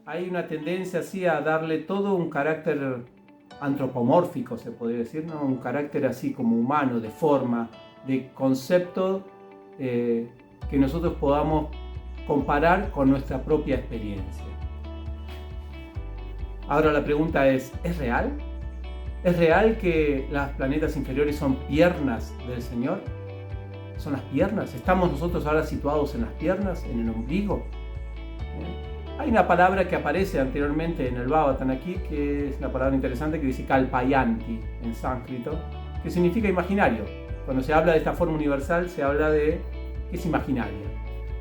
hay una tendencia así a darle todo un carácter antropomórfico, se podría decir, ¿no? Un carácter así como humano, de forma, de concepto que nosotros podamos comparar con nuestra propia experiencia. Ahora la pregunta es real? ¿Es real que los planetas inferiores son piernas del Señor? ¿Son las piernas? ¿Estamos nosotros ahora situados en las piernas, en el ombligo? Hay una palabra que aparece anteriormente en el Bhagavatam aquí, que es una palabra interesante, que dice kalpayanti en sánscrito, que significa imaginario. Cuando se habla de esta forma universal, se habla de que es imaginaria.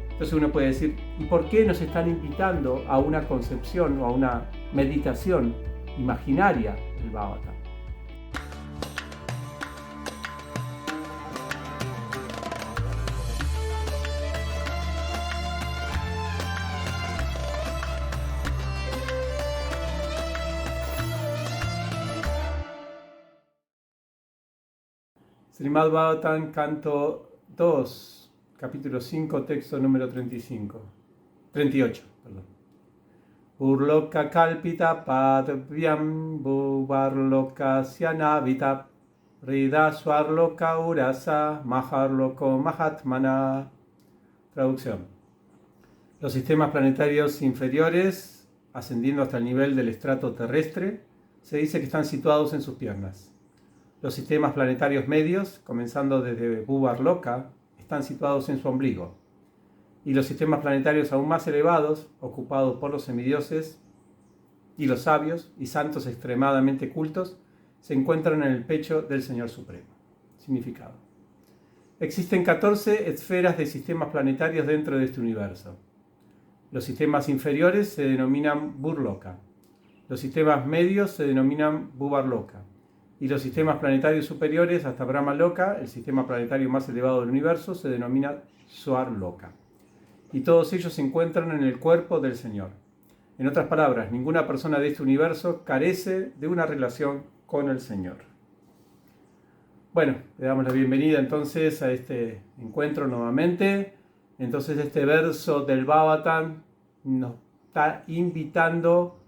Entonces uno puede decir, ¿y por qué nos están invitando a una concepción o a una meditación imaginaria del Bhagavatam? Srimad Bhagavatam, canto 2, capítulo 5, texto número 38. Burloka kalpita padvyam bhuvarloka syanavita rida swarloka urasa maharloko mahatmana. Traducción. Los sistemas planetarios inferiores, ascendiendo hasta el nivel del estrato terrestre, se dice que están situados en sus piernas. Los sistemas planetarios medios, comenzando desde Bhuvarloka, están situados en su ombligo. Y los sistemas planetarios aún más elevados, ocupados por los semidioses y los sabios y santos extremadamente cultos, se encuentran en el pecho del Señor Supremo. Significado. Existen 14 esferas de sistemas planetarios dentro de este universo. Los sistemas inferiores se denominan Burloka. Los sistemas medios se denominan Bhuvarloka. Y los sistemas planetarios superiores hasta Brahma Loka, el sistema planetario más elevado del universo, se denomina Swarloka. Y todos ellos se encuentran en el cuerpo del Señor. En otras palabras, ninguna persona de este universo carece de una relación con el Señor. Bueno, le damos la bienvenida entonces a este encuentro nuevamente. Entonces este verso del Bhagavatam nos está invitando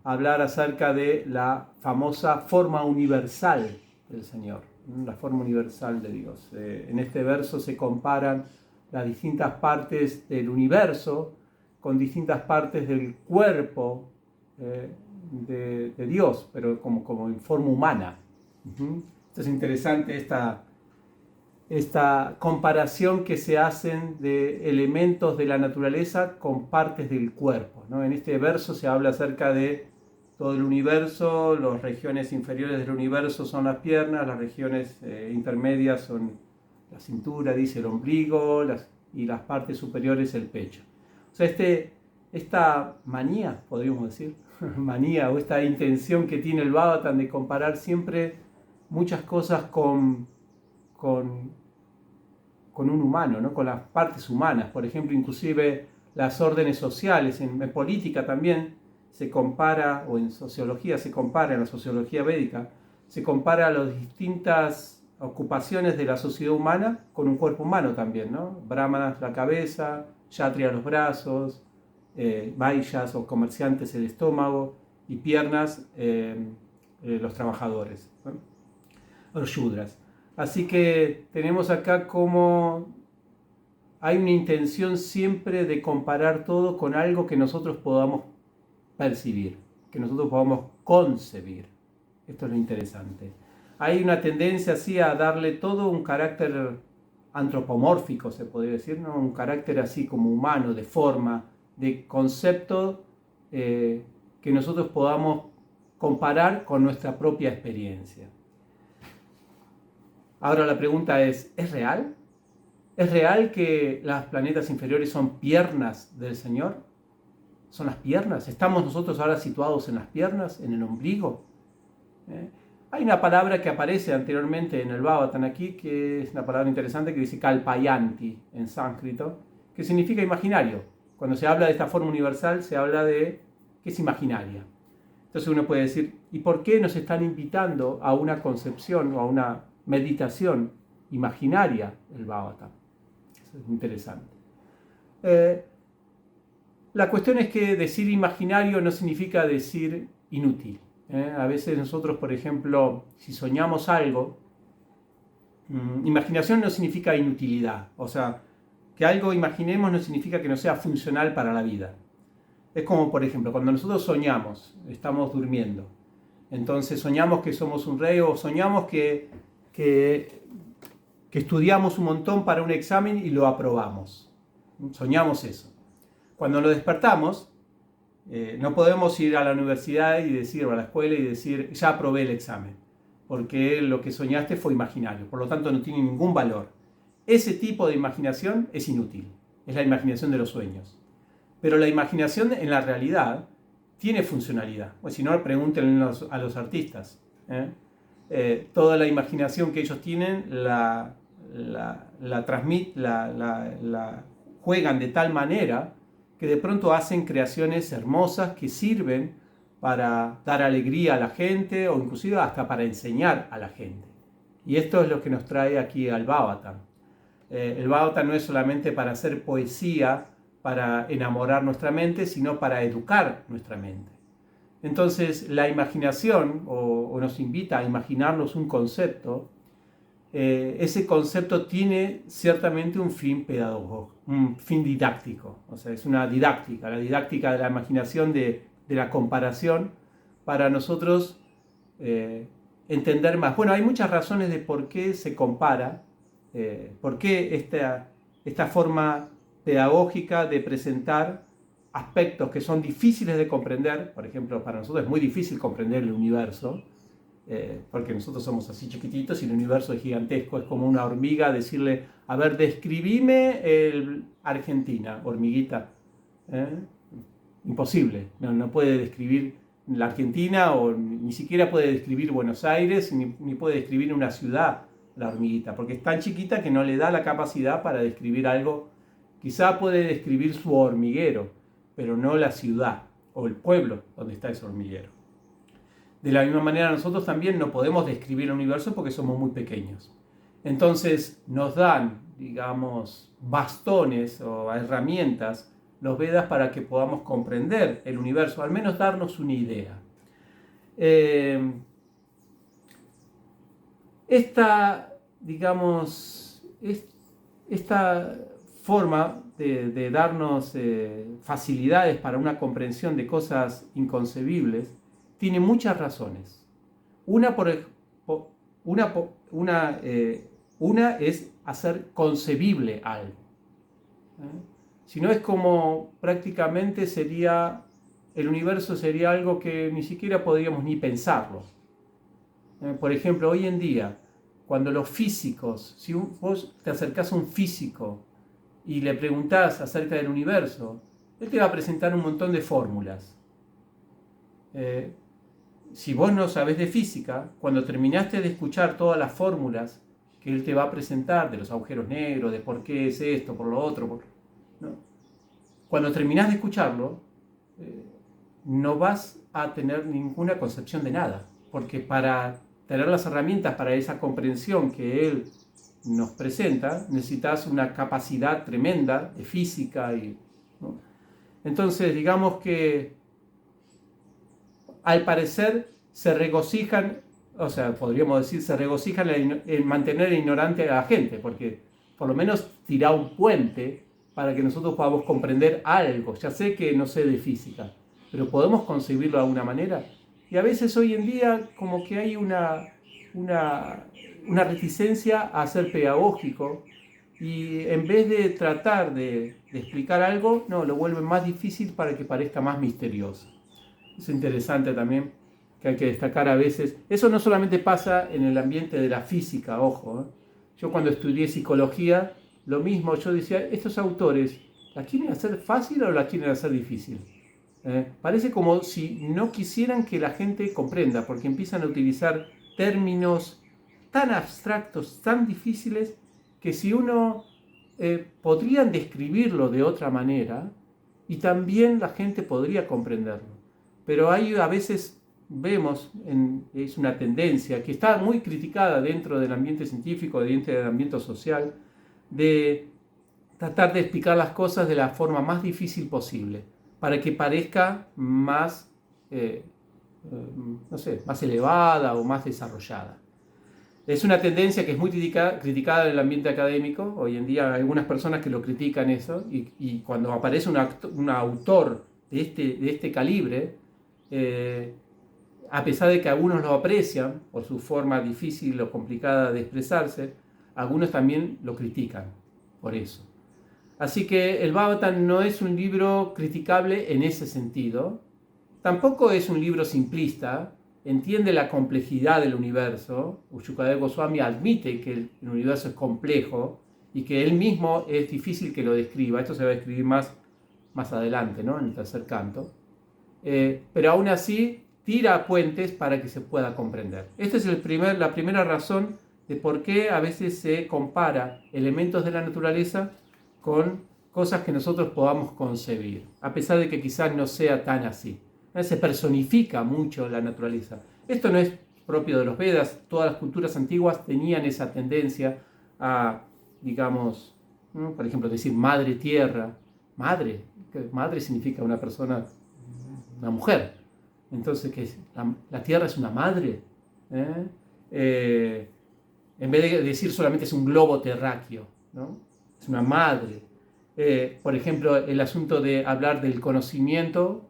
a hablar acerca de la famosa forma universal del Señor, la forma universal de Dios. En este verso se comparan las distintas partes del universo con distintas partes del cuerpo de Dios, pero como en forma humana. Esto es interesante, esta comparación que se hacen de elementos de la naturaleza con partes del cuerpo, ¿no? En este verso se habla acerca de todo el universo. Las regiones inferiores del universo son las piernas, las regiones intermedias son la cintura, dice el ombligo, y las partes superiores el pecho. O sea, esta manía, podríamos decir, manía o esta intención que tiene el Bhagavatam de comparar siempre muchas cosas con un humano, ¿no? Con las partes humanas. Por ejemplo, inclusive las órdenes sociales, en política también se compara, o en sociología se compara, en la sociología védica, se compara las distintas ocupaciones de la sociedad humana con un cuerpo humano también, ¿no? Brahmanas la cabeza, kshatriyas los brazos, vaishyas o comerciantes el estómago, y piernas los trabajadores, ¿no? Los shudras. Así que tenemos acá como hay una intención siempre de comparar todo con algo que nosotros podamos percibir, que nosotros podamos concebir. Esto es lo interesante. Hay una tendencia así a darle todo un carácter antropomórfico, se podría decir, ¿no? Un carácter así como humano, de forma, de concepto que nosotros podamos comparar con nuestra propia experiencia. Ahora la pregunta es real? ¿Es real que los planetas inferiores son piernas del Señor? ¿Son las piernas? ¿Estamos nosotros ahora situados en las piernas, en el ombligo? Hay una palabra que aparece anteriormente en el Bhagavatam aquí, que es una palabra interesante, que dice kalpayanti en sánscrito, que significa imaginario. Cuando se habla de esta forma universal, se habla de que es imaginaria. Entonces uno puede decir, ¿y por qué nos están invitando a una concepción o a una meditación imaginaria del Bhagavatam? Eso es interesante. La cuestión es que decir imaginario no significa decir inútil. A veces nosotros, por ejemplo, si soñamos algo, imaginación no significa inutilidad. O sea, que algo imaginemos no significa que no sea funcional para la vida. Es como, por ejemplo, cuando nosotros soñamos, estamos durmiendo. Entonces soñamos que somos un rey o soñamos que estudiamos un montón para un examen y lo aprobamos. Soñamos eso. Cuando nos despertamos, no podemos ir a la universidad y decir, o a la escuela y decir, ya aprobé el examen, porque lo que soñaste fue imaginario, por lo tanto no tiene ningún valor. Ese tipo de imaginación es inútil, es la imaginación de los sueños. Pero la imaginación en la realidad tiene funcionalidad. O si no, pregúntenle a los artistas. Toda la imaginación que ellos tienen la juegan de tal manera que de pronto hacen creaciones hermosas que sirven para dar alegría a la gente o inclusive hasta para enseñar a la gente. Y esto es lo que nos trae aquí al Bhagavatam. El Bhagavatam no es solamente para hacer poesía, para enamorar nuestra mente, sino para educar nuestra mente. Entonces la imaginación o nos invita a imaginarnos un concepto. Ese concepto tiene ciertamente un fin pedagógico, un fin didáctico, o sea, es una didáctica, la didáctica de la imaginación, de la comparación, para nosotros entender más. Bueno, hay muchas razones de por qué se compara, por qué esta forma pedagógica de presentar aspectos que son difíciles de comprender. Por ejemplo, para nosotros es muy difícil comprender el universo, porque nosotros somos así chiquititos y el universo es gigantesco. Es como una hormiga decirle, a ver, describime Argentina, hormiguita. Imposible, no puede describir la Argentina, o ni siquiera puede describir Buenos Aires, ni puede describir una ciudad, la hormiguita, porque es tan chiquita que no le da la capacidad para describir algo. Quizá puede describir su hormiguero, pero no la ciudad o el pueblo donde está ese hormiguero. De la misma manera, nosotros también no podemos describir el universo porque somos muy pequeños. Entonces nos dan, digamos, bastones o herramientas, los Vedas, para que podamos comprender el universo, al menos darnos una idea. Esta forma de darnos facilidades para una comprensión de cosas inconcebibles tiene muchas razones. Una es hacer concebible algo. Si no, es como prácticamente el universo sería algo que ni siquiera podríamos ni pensarlo. Por ejemplo, hoy en día, cuando los físicos, si vos te acercás a un físico y le preguntás acerca del universo, él te va a presentar un montón de fórmulas. Si vos no sabés de física, cuando terminaste de escuchar todas las fórmulas que él te va a presentar, de los agujeros negros, de por qué es esto, por lo otro, ¿no? Cuando terminás de escucharlo, no vas a tener ninguna concepción de nada, porque para tener las herramientas para esa comprensión que él nos presenta, necesitas una capacidad tremenda de física, ¿no? Entonces, digamos que al parecer se regocijan, o sea, podríamos decir, se regocijan en mantener ignorante a la gente, porque por lo menos tira un puente para que nosotros podamos comprender algo. Ya sé que no sé de física, pero podemos concebirlo de alguna manera. Y a veces hoy en día como que hay una reticencia a ser pedagógico, y en vez de tratar de explicar algo, no, lo vuelven más difícil para que parezca más misterioso. Es interesante también, que hay que destacar a veces. Eso no solamente pasa en el ambiente de la física, ojo. Yo cuando estudié psicología, lo mismo, yo decía, estos autores, ¿la quieren hacer fácil o la quieren hacer difícil? Parece como si no quisieran que la gente comprenda, porque empiezan a utilizar términos tan abstractos, tan difíciles, que si uno podrían describirlo de otra manera, y también la gente podría comprenderlo. Pero hay a veces, vemos, es una tendencia que está muy criticada dentro del ambiente científico, dentro del ambiente social, de tratar de explicar las cosas de la forma más difícil posible. para que parezca más, no sé, más elevada o más desarrollada. Es una tendencia que es muy criticada en el ambiente académico. Hoy en día hay algunas personas que lo critican eso, y cuando aparece un autor de este calibre, a pesar de que algunos lo aprecian por su forma difícil o complicada de expresarse, algunos también lo critican por eso. Así que el Bhagavatam no es un libro criticable en ese sentido. Tampoco es un libro simplista. Entiende la complejidad del universo. Shukadeva Goswami admite que el universo es complejo y que él mismo es difícil que lo describa. Esto se va a describir más adelante, ¿no? En el tercer canto. Pero aún así tira puentes para que se pueda comprender. Esta es la primera razón de por qué a veces se compara elementos de la naturaleza con cosas que nosotros podamos concebir, a pesar de que quizás no sea tan así. Se personifica mucho la naturaleza. Esto no es propio de los Vedas. Todas las culturas antiguas tenían esa tendencia a, digamos, ¿no? Por ejemplo, decir madre tierra. Madre significa una persona, una mujer. Entonces, ¿qué es? ¿La tierra es una madre? En vez de decir solamente es un globo terráqueo, ¿no? Es una madre. Por ejemplo, el asunto de hablar del conocimiento.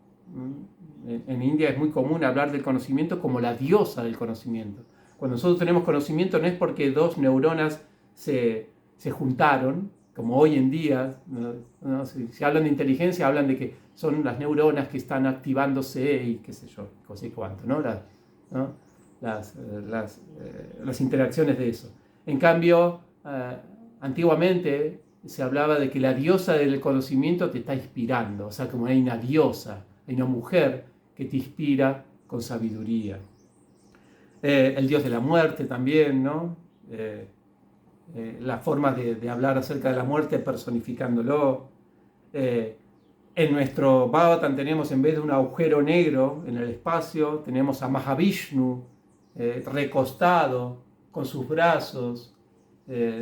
En India es muy común hablar del conocimiento como la diosa del conocimiento. Cuando nosotros tenemos conocimiento no es porque dos neuronas se juntaron, como hoy en día, ¿no? Si hablan de inteligencia, hablan de que son las neuronas que están activándose y qué sé yo, cosa y cuánto, ¿no? Las interacciones de eso. En cambio, antiguamente se hablaba de que la diosa del conocimiento te está inspirando, o sea, como hay una diosa, hay una mujer que te inspira con sabiduría. El dios de la muerte también, ¿no? La forma de hablar acerca de la muerte personificándolo. En nuestro Bhagavatam tenemos, en vez de un agujero negro en el espacio, tenemos a Mahavishnu recostado con sus brazos,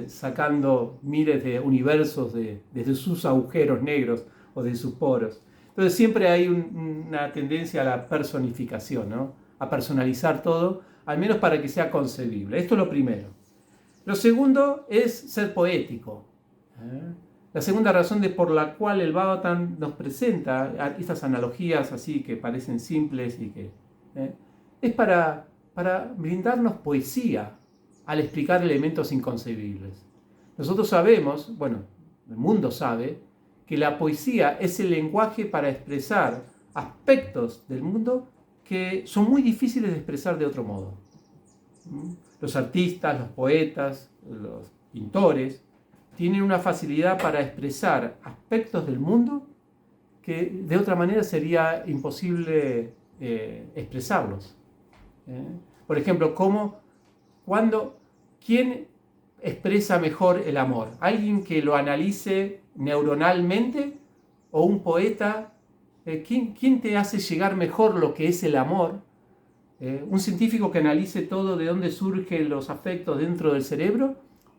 sacando miles de universos desde sus agujeros negros o de sus poros. Entonces siempre hay una tendencia a la personificación, ¿no? A personalizar todo, al menos para que sea concebible. Esto es lo primero. Lo segundo es ser poético. La segunda razón por la cual el Bhagavatam nos presenta estas analogías así que parecen simples y que es para brindarnos poesía al explicar elementos inconcebibles. Nosotros sabemos, bueno, el mundo sabe, que la poesía es el lenguaje para expresar aspectos del mundo que son muy difíciles de expresar de otro modo. Los artistas, los poetas, los pintores tienen una facilidad para expresar aspectos del mundo que de otra manera sería imposible expresarlos. Por ejemplo, ¿quién expresa mejor el amor? ¿Alguien que lo analice neuronalmente o un poeta? ¿Quién te hace llegar mejor lo que es el amor? ¿Un científico que analice todo de dónde surgen los afectos dentro del cerebro?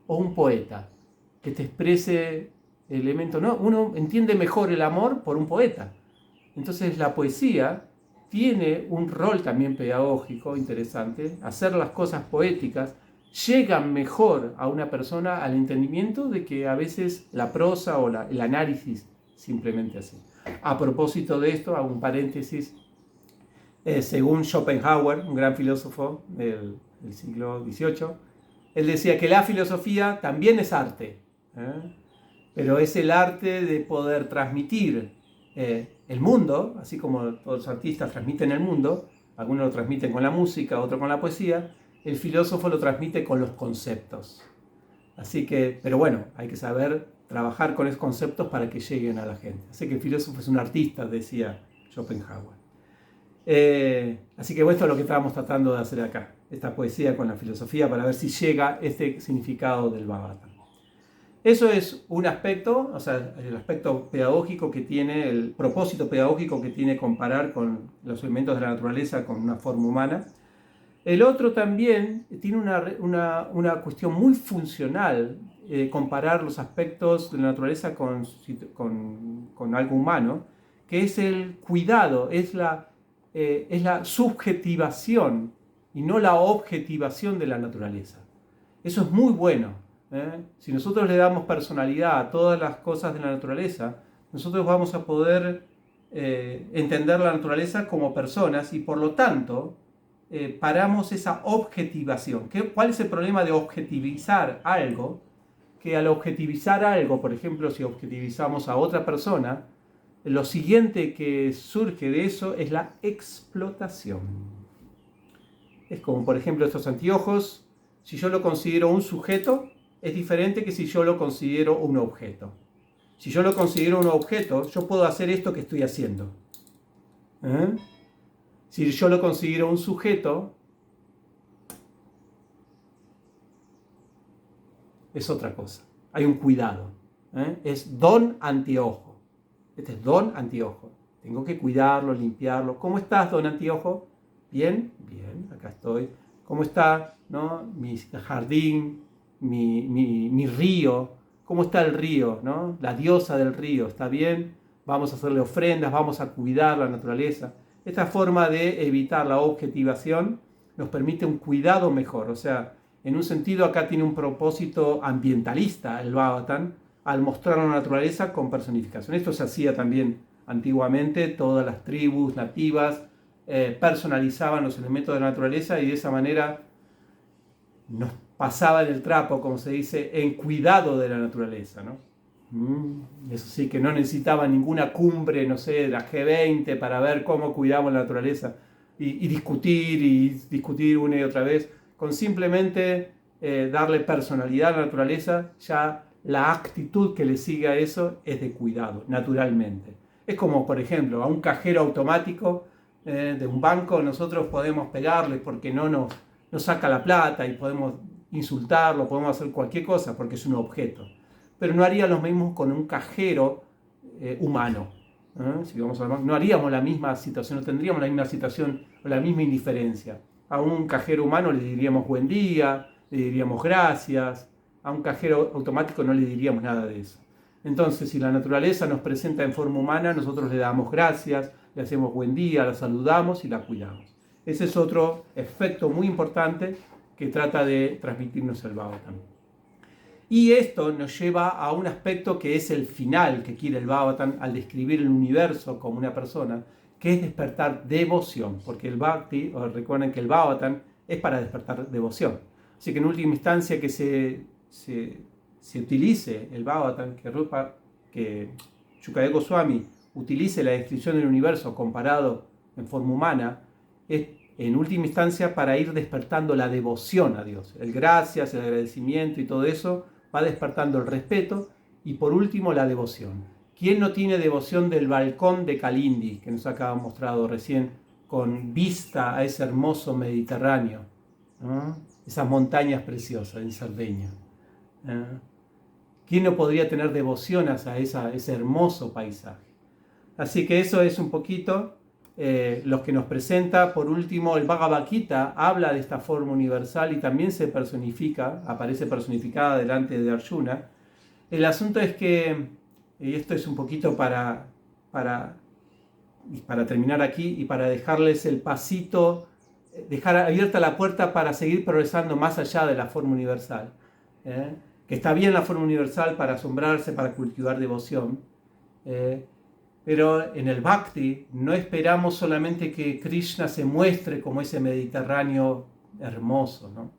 ¿O un poeta que te exprese elementos? No, uno entiende mejor el amor por un poeta. Entonces la poesía tiene un rol también pedagógico interesante. Hacer las cosas poéticas llegan mejor a una persona al entendimiento de que a veces la prosa o el análisis simplemente así. A propósito de esto, hago un paréntesis. Según Schopenhauer, un gran filósofo del siglo XVIII, él decía que la filosofía también es arte, pero es el arte de poder transmitir el mundo, así como todos los artistas transmiten el mundo, algunos lo transmiten con la música, otros con la poesía, el filósofo lo transmite con los conceptos. Así que, pero bueno, hay que saber trabajar con esos conceptos para que lleguen a la gente. Así que el filósofo es un artista, decía Schopenhauer. Así que bueno, esto es lo que estábamos tratando de hacer acá, esta poesía con la filosofía, para ver si llega este significado del Bhagavatam. Eso es un aspecto, o sea, el aspecto pedagógico que tiene, el propósito pedagógico que tiene comparar con los elementos de la naturaleza con una forma humana. El otro también tiene una cuestión muy funcional, comparar los aspectos de la naturaleza con algo humano, que es el cuidado, es la subjetivación y no la objetivación de la naturaleza. Eso es muy bueno. Si nosotros le damos personalidad a todas las cosas de la naturaleza, nosotros vamos a poder entender la naturaleza como personas y por lo tanto paramos esa objetivación. ¿Cuál es el problema de objetivizar algo? Que al objetivizar algo, por ejemplo, si objetivizamos a otra persona, lo siguiente que surge de eso es la explotación. Es como, por ejemplo, estos anteojos. Si yo lo considero un sujeto, es diferente que si yo lo considero un objeto. Si yo lo considero un objeto, yo puedo hacer esto que estoy haciendo. Si yo lo considero un sujeto, es otra cosa. Hay un cuidado. Es don anteojo. Este es don anteojo. Tengo que cuidarlo, limpiarlo. ¿Cómo estás, don anteojo? Bien, bien, acá estoy. ¿Cómo está, no? Mi jardín, mi río? ¿Cómo está el río, no? La diosa del río, ¿está bien? Vamos a hacerle ofrendas, vamos a cuidar la naturaleza. Esta forma de evitar la objetivación nos permite un cuidado mejor. O sea, en un sentido acá tiene un propósito ambientalista el Bhagavatam al mostrar la naturaleza con personificación. Esto se hacía también antiguamente, todas las tribus nativas personalizaban los elementos de la naturaleza y de esa manera nos pasaban el trapo, como se dice, en cuidado de la naturaleza, ¿no? Eso sí, que no necesitaba ninguna cumbre, no sé, de la G20 para ver cómo cuidamos la naturaleza y discutir una y otra vez. Con simplemente darle personalidad a la naturaleza, ya la actitud que le sigue a eso es de cuidado, naturalmente. Es como, por ejemplo, a un cajero automático de un banco, nosotros podemos pegarle porque no nos saca la plata y podemos insultarlo, podemos hacer cualquier cosa porque es un objeto. Pero no haría lo mismo con un cajero humano. Si vamos al banco, no haríamos la misma situación, no tendríamos la misma situación o la misma indiferencia. A un cajero humano le diríamos buen día, le diríamos gracias. A un cajero automático no le diríamos nada de eso. Entonces, si la naturaleza nos presenta en forma humana, nosotros le damos gracias, le hacemos buen día, la saludamos y la cuidamos. Ese es otro efecto muy importante que trata de transmitirnos el Bhagavatam. Y esto nos lleva a un aspecto que es el final que quiere el Bhagavatam al describir el universo como una persona, que es despertar devoción, porque el Bhakti, recuerden que el Bhagavatam es para despertar devoción. Así que en última instancia que se utilice el Bhagavatam, que Shukadeva Goswami utilice la descripción del universo comparado en forma humana, es en última instancia para ir despertando la devoción a Dios. El gracias, el agradecimiento y todo eso va despertando el respeto y por último la devoción. ¿Quién no tiene devoción del balcón de Kalindi, que nos acaba mostrado recién, con vista a ese hermoso Mediterráneo, ¿no? Esas montañas preciosas en Cerdeña? ¿Quién no podría tener devoción a ese hermoso paisaje? Así que eso es un poquito lo que nos presenta. Por último, el Bhagavad Gita habla de esta forma universal y también se personifica, aparece personificada delante de Arjuna. El asunto es que, y esto es un poquito para terminar aquí y para dejarles el pasito, dejar abierta la puerta para seguir progresando más allá de la forma universal. Que está bien la forma universal para asombrarse, para cultivar devoción. Pero en el Bhakti no esperamos solamente que Krishna se muestre como ese Mediterráneo hermoso, ¿no?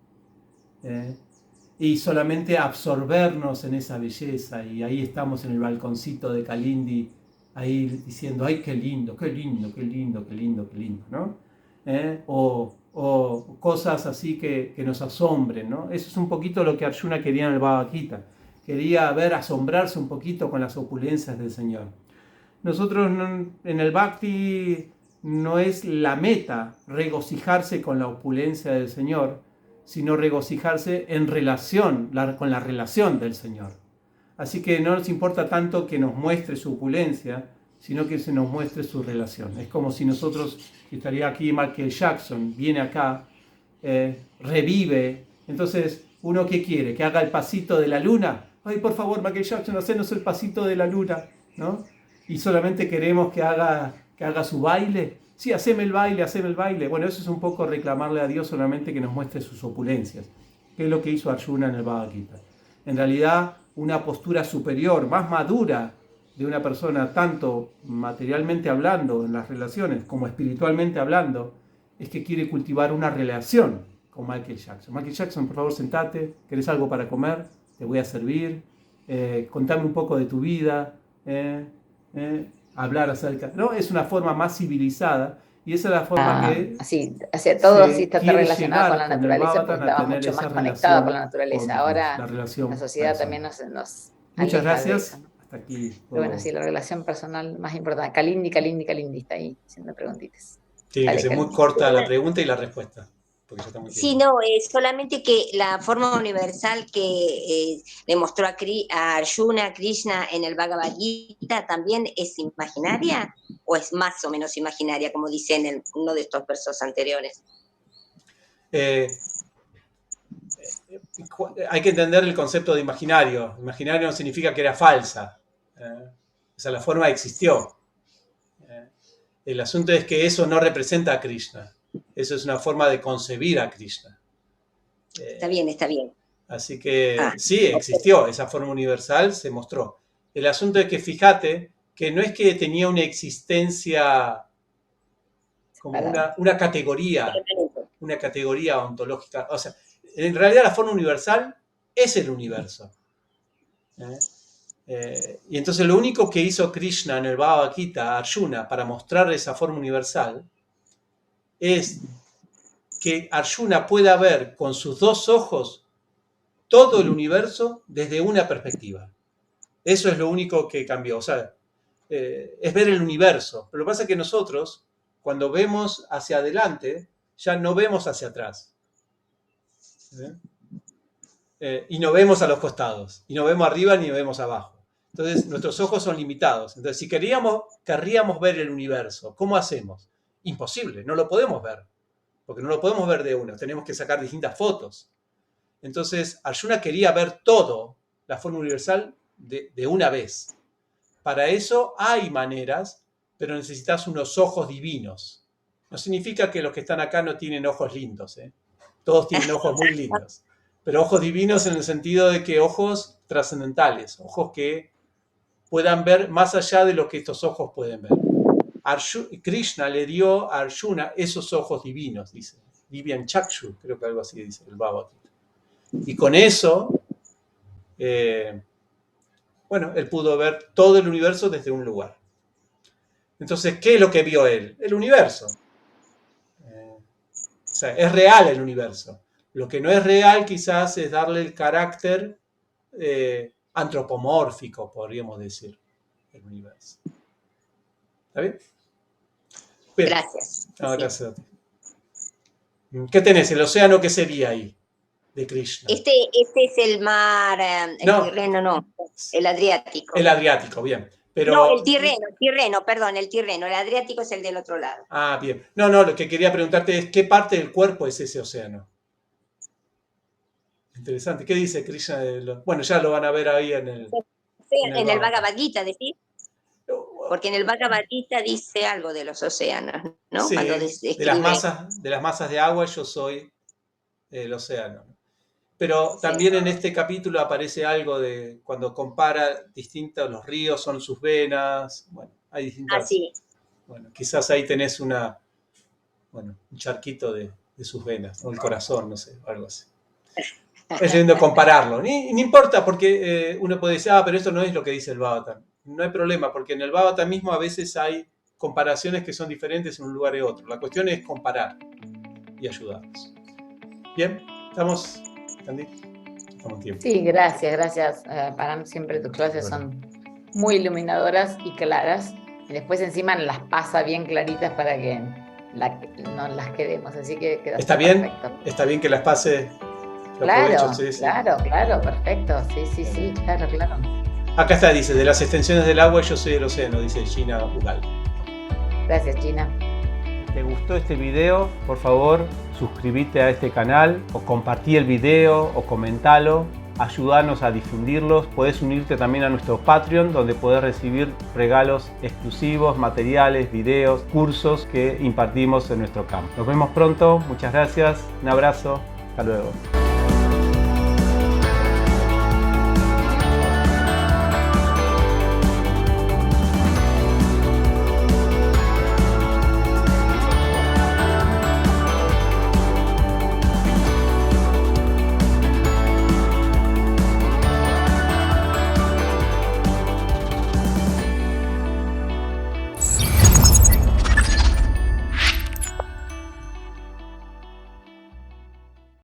Y solamente absorbernos en esa belleza. Y ahí estamos en el balconcito de Kalindi, ahí diciendo, ¡ay, qué lindo, qué lindo, qué lindo, qué lindo, qué lindo!, ¿no? O cosas así que nos asombren, ¿no? Eso es un poquito lo que Arjuna quería en el Bhagavad Gita. Quería asombrarse un poquito con las opulencias del Señor. Nosotros en el Bhakti no es la meta regocijarse con la opulencia del Señor, sino regocijarse en relación, con la relación del Señor. Así que no nos importa tanto que nos muestre su opulencia, sino que se nos muestre su relación. Es como si nosotros, si estaría aquí Michael Jackson, viene acá, revive. Entonces, ¿uno qué quiere? ¿Que haga el pasito de la luna? Ay, por favor, Michael Jackson, hacenos el pasito de la luna, ¿no? y solamente queremos que haga su baile. Sí, haceme el baile, haceme el baile. Bueno, eso es un poco reclamarle a Dios solamente que nos muestre sus opulencias, que es lo que hizo Arjuna en el Bhagavad Gita. En realidad, una postura superior, más madura de una persona, tanto materialmente hablando en las relaciones como espiritualmente hablando, es que quiere cultivar una relación con Michael Jackson. Michael Jackson, por favor, sentate, ¿querés algo para comer? Te voy a servir, contame un poco de tu vida, hablar acerca... ¿no? Es una forma más civilizada y esa es la forma que así, todo así está quiere relacionado con la llegar naturaleza, con porque el Bhagavatam a estaba tener mucho esa más conectado con la relación naturaleza. con Ahora la relación la sociedad personal. también nos Muchas aleja de gracias. eso, ¿no? Hasta aquí. Pero bueno, sí, la relación personal más importante. Kalindi está ahí haciendo preguntitas. Tiene Dale, que ser muy Kalindi. corta la pregunta y la respuesta, porque ya está muy Sí, tiempo. no, solamente que la forma universal que le mostró a Arjuna, Krishna en el Bhagavad Gita, ¿también es imaginaria o es más o menos imaginaria, como dice en uno de estos versos anteriores? Hay que entender el concepto de imaginario. Imaginario no significa que era falsa. O sea, la forma existió. El asunto es que eso no representa a Krishna. Eso es una forma de concebir a Krishna. Está bien, está bien. Así que sí, existió. Esa forma universal se mostró. El asunto es que fíjate que no es que tenía una existencia como una categoría ontológica. O sea, en realidad la forma universal es el universo. Y entonces lo único que hizo Krishna en el Bhagavad Gita a Arjuna para mostrar esa forma universal es que Arjuna pueda ver con sus dos ojos todo el universo desde una perspectiva. Eso es lo único que cambió. O sea, es ver el universo. Pero lo que pasa es que nosotros, cuando vemos hacia adelante, ya no vemos hacia atrás. Y no vemos a los costados. Y no vemos arriba ni vemos abajo. Entonces, nuestros ojos son limitados. Entonces, si querríamos ver el universo, ¿cómo hacemos? Imposible, no lo podemos ver. Porque no lo podemos ver de uno. Tenemos que sacar distintas fotos. Entonces, Arjuna quería ver todo, la forma universal, de una vez. Para eso hay maneras, pero necesitas unos ojos divinos. No significa que los que están acá no tienen ojos lindos. Todos tienen ojos muy lindos. Pero ojos divinos en el sentido de que ojos trascendentales, ojos que puedan ver más allá de lo que estos ojos pueden ver. Krishna le dio a Arjuna esos ojos divinos, dice. Divyan Chakshu, creo que algo así dice el Bhagavad Gita. Y con eso, bueno, él pudo ver todo el universo desde un lugar. Entonces, ¿qué es lo que vio él? El universo. O sea, es real el universo. Lo que no es real quizás es darle el carácter antropomórfico, podríamos decir, el universo. ¿Está bien? Bien. Gracias. No, gracias a ti. ¿Qué tenés? ¿El océano qué sería ahí? De Krishna. Este es el mar, Tirreno no, el Adriático. El Adriático, bien. Pero... No, el Tirreno, perdón, el Tirreno. El Adriático es el del otro lado. Ah, bien. No, lo que quería preguntarte es ¿qué parte del cuerpo es ese océano? Interesante. ¿Qué dice Krishna? Bueno, ya lo van a ver ahí en el... En el Bhagavad Gita, ¿decís? Porque en el Bhagavad Gita dice algo de los océanos, ¿no? Sí, cuando de las masas de agua yo soy el océano. Pero también en este capítulo aparece algo de cuando compara los ríos son sus venas. Bueno, hay distintas... sí. Bueno, quizás ahí tenés un charquito de sus venas, o el corazón, no sé, algo así. Es lindo compararlo. No importa porque uno puede decir, pero esto no es lo que dice el Bhagavatam. No hay problema, porque en el Bhagavatam mismo a veces hay comparaciones que son diferentes en un lugar y otro. La cuestión es comparar y ayudarnos. Bien, ¿estamos, Candy? Estamos en tiempo. Sí, gracias. Para mí siempre tus clases son muy iluminadoras y claras. Y después encima las pasa bien claritas para que no las quedemos. Así que ¿Está bien? Perfecto. ¿Está bien que las pase? Claro, sí. Claro, perfecto. Sí, claro. Acá está, dice, de las extensiones del agua yo soy el océano, dice Gina Ugal. Gracias, Gina. ¿Te gustó este video? Por favor, suscríbete a este canal o compartí el video o comentalo ayudarnos a difundirlos. Podés unirte también a nuestro Patreon, donde podés recibir regalos exclusivos, materiales, videos, cursos que impartimos en nuestro campo. Nos vemos pronto, muchas gracias, un abrazo, hasta luego.